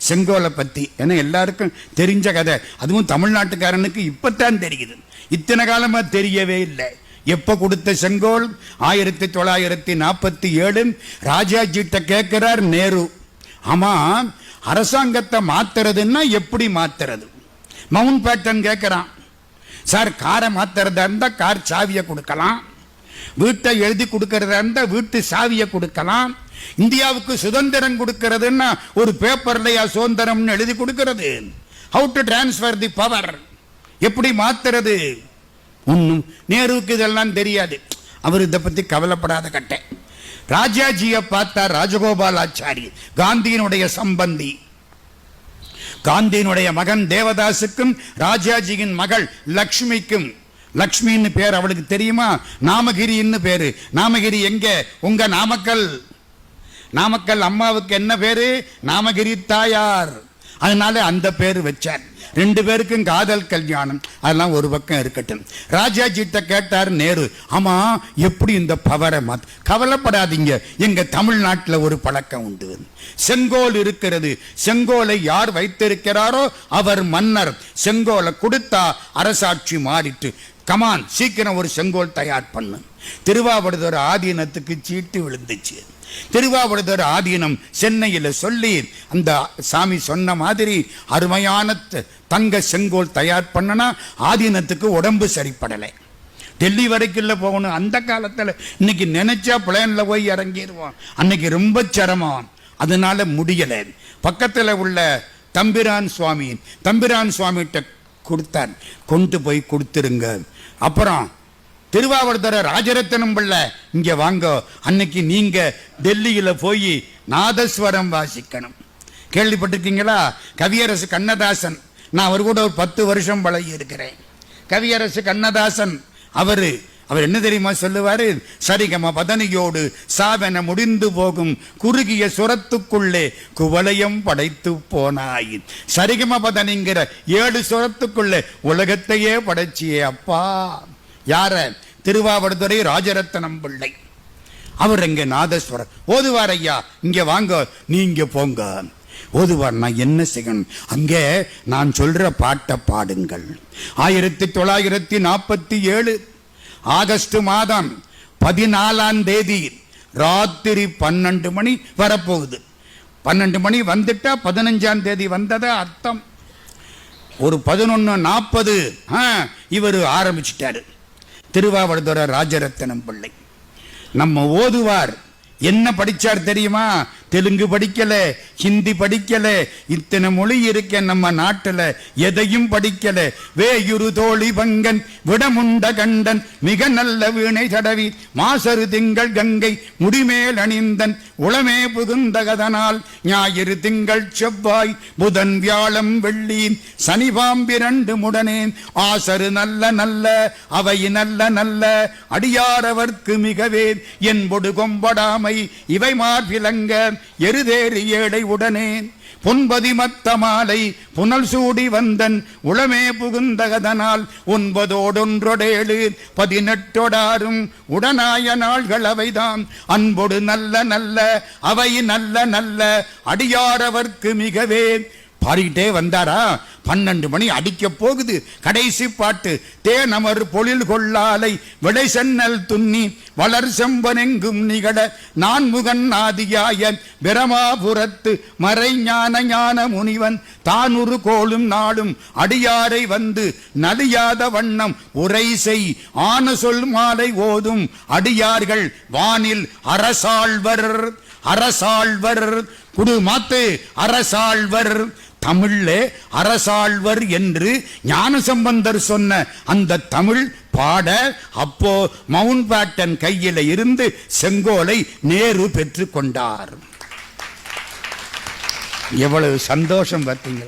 செங்கோலை பற்றி. ஏன்னா எல்லாருக்கும் தெரிஞ்ச கதை, அதுவும் தமிழ்நாட்டுக்காரனுக்கு இப்பத்தான் தெரியுது, இத்தனை காலமாக தெரியவே இல்லை. எப்போ கொடுத்த செங்கோல்? 1947 ராஜாஜிட்ட கேட்கிறார் நேரு, ஆமா அரசாங்கத்தை மாத்துறதுன்னா எப்படி மாத்துறது? மவுண்ட் பேட்டன் கேட்கிறான், சார் காரை மாத்துறதா இருந்தா கார் சாவியை கொடுக்கலாம், வீட்டை எழுதி கொடுக்கறதா இருந்தா வீட்டு சாவியை கொடுக்கலாம், இந்தியாவுக்கு சுதந்திரம் கொடுக்கிறதுன்னா ஒரு பேப்பர்லயா சுதந்திரம்னு எழுதி கொடுக்கிறது? How to transfer the power, எப்படி மாத்துறது? ஒன்றும் நேருவுக்கு இதெல்லாம் தெரியாது. அவர் இதை பத்தி கவலைப்படாத கட்டை. ராஜாஜியை பார்த்தார் ராஜகோபாலாச்சாரி, காந்தியினுடைய சம்பந்தி. காந்தியினுடைய மகன் தேவதாசுக்கும் ராஜாஜியின் மகள் லக்ஷ்மிக்கும், லக்ஷ்மின்னு பேர் அவளுக்கு தெரியுமா? நாமகிரின்னு பேரு. நாமகிரி எங்க? உங்க நாமக்கல். நாமக்கல் அம்மாவுக்கு என்ன பேரு? நாமகிரி தாயார். அதனால அந்த பேர் வச்சார். 2 பேருக்கும் காதல் கல்யாணம். அதெல்லாம் ஒரு பக்கம் இருக்கட்டும். ராஜாஜிட்ட கேட்டார் நேரு, ஆமா எப்படி இந்த பவரை மாத்து? கவலைப்படாதீங்க, எங்க தமிழ்நாட்டில் ஒரு பழக்கம் உண்டு, செங்கோல் இருக்கிறது. செங்கோலை யார் வைத்திருக்கிறாரோ அவர் மன்னர். செங்கோலை கொடுத்தா அரசாட்சி மாறிட்டு, கமான் சீக்கிரம் ஒரு செங்கோல் தயார் பண்ணு. திருவாவடுதுறை ஆதீனத்துக்கு சீட்டு விழுந்துச்சு. திருவாவடுதுறை ஆதீனம் சென்னையில் சொல்லி அந்த சாமி சொன்ன மாதிரி அருமையான தங்க செங்கோல் தயார் பண்ணனா ஆதீனத்துக்கு உடம்பு சரிப்படலை. டெல்லி வரைக்கும் போகணும். அந்த காலத்தில் இன்னைக்கு நினைச்சா பிளேன்ல போய் இறங்கிடுவோம், அன்னைக்கு ரொம்ப சிரமம், அதனால முடியலை. பக்கத்தில் உள்ள தம்பிரான் சுவாமிகிட்ட கொடுத்தார், கொண்டு போய் கொடுத்துருங்க. அப்புறம் திருவாவடுதுறை ராஜரத்னம் பிள்ளை, இங்க வாங்க, அன்னைக்கு நீங்க டெல்லியில போய் நாதஸ்வரம் வாசிக்கணும். கேள்விப்பட்டிருக்கீங்களா? கவியரசு கண்ணதாசன், நான் அவர் கூட ஒரு 10 வருஷம் பழகி இருக்கிறேன். கவியரசு கண்ணதாசன் அவர் என்ன தெரியுமா சொல்லுவாரு? சரிகம பதனியோடு சாவென முடிந்து போகும் குறுகிய சுரத்துக்குள்ளே குவலயம் படைத்து போனாய். சரிகம பதனிங்கிற 7 சுரத்துக்குள்ளே உலகத்தையே படைச்சியே அப்பா. யார? திருவாவடுதுறை ராஜரத்னம் பிள்ளை. அவர் எங்க நாதஸ்வரம் ஓதுவார். ஐயா இங்க வாங்க, நீங்க போங்க. ஓதுவார். நான் என்ன செய்யணும்? அங்கே நான் சொல்ற பாட்டை பாடுங்கள். 1947 ஆகஸ்ட் மாதம் 14ஆம் தேதி ராத்திரி 12 மணி வரப்போகுது. 12 மணி வந்துட்டா 15ஆம் தேதி வந்ததா அர்த்தம். ஒரு 11:40 இவர் ஆரம்பிச்சிட்டாரு. திருவாவடுதுறை ராஜரத்னம் பிள்ளை. நம்ம ஓதுவார் என்ன படிச்சார் தெரியுமா? தெலுங்கு படிக்கல, ஹிந்தி படிக்கல, இத்தனை மொழி இருக்க நம்ம நாட்டில் எதையும் படிக்கல. வேயுரு தோழி பங்கன் விடமுண்ட கண்டன் மிக நல்ல வீணை தடவி மாசரு திங்கள் கங்கை முடிமேல் அணிந்தன் உளமே புகுந்தகதனால் ஞாயிறு திங்கள் செவ்வாய் புதன் வியாழம் வெள்ளி சனி பாம்பிரண்டு முடனேன் ஆசரு நல்ல நல்ல அவை நல்ல நல்ல அடியாரவர்க்கு மிகவே என்பொடு கொம்படாமை இவை மார்பிலங்க எருதேறி ஏடை உடனே பொன்பதி மத்த மாலை புனல் சூடி வந்தன் உளமே புகுந்தகதனால் 9 18 உடனாய நாள்கள் அவைதாம் அன்பொடு நல்ல நல்ல அவை நல்ல நல்ல அடியாரவர்க்கு மிகவே. பாடிக்கிட்டே வந்தாரா? 12 மணி அடிக்க போகுது. கடைசி பாட்டு. தேனமர் பொழில் கொள்ளாலை விளை சென்னல் துண்ணி வளர் செம்பனெங்கும் நிகழ நான்முகன் ஆதியாய பிரமாபுரத்து மறை ஞான முனிவன் தானுரு கோளும் நாளும் அடியாரை வந்து நலியாத வண்ணம் உரை செய் ஆன சொல் மாலை ஓதும் அடியார்கள் வானில் அரசாழ்வர் குடு மாத்து அரசாழ்வர். தமிழ்ல அரசாழ்வர் என்று ஞானசம்பந்தர் சொன்ன அந்த தமிழ் பாட அப்போ மவுண்ட் பேட்டன் கையில இருந்து செங்கோலை நேரு பெற்று கொண்டார். எவ்வளவு சந்தோஷம் பார்த்தீங்களா?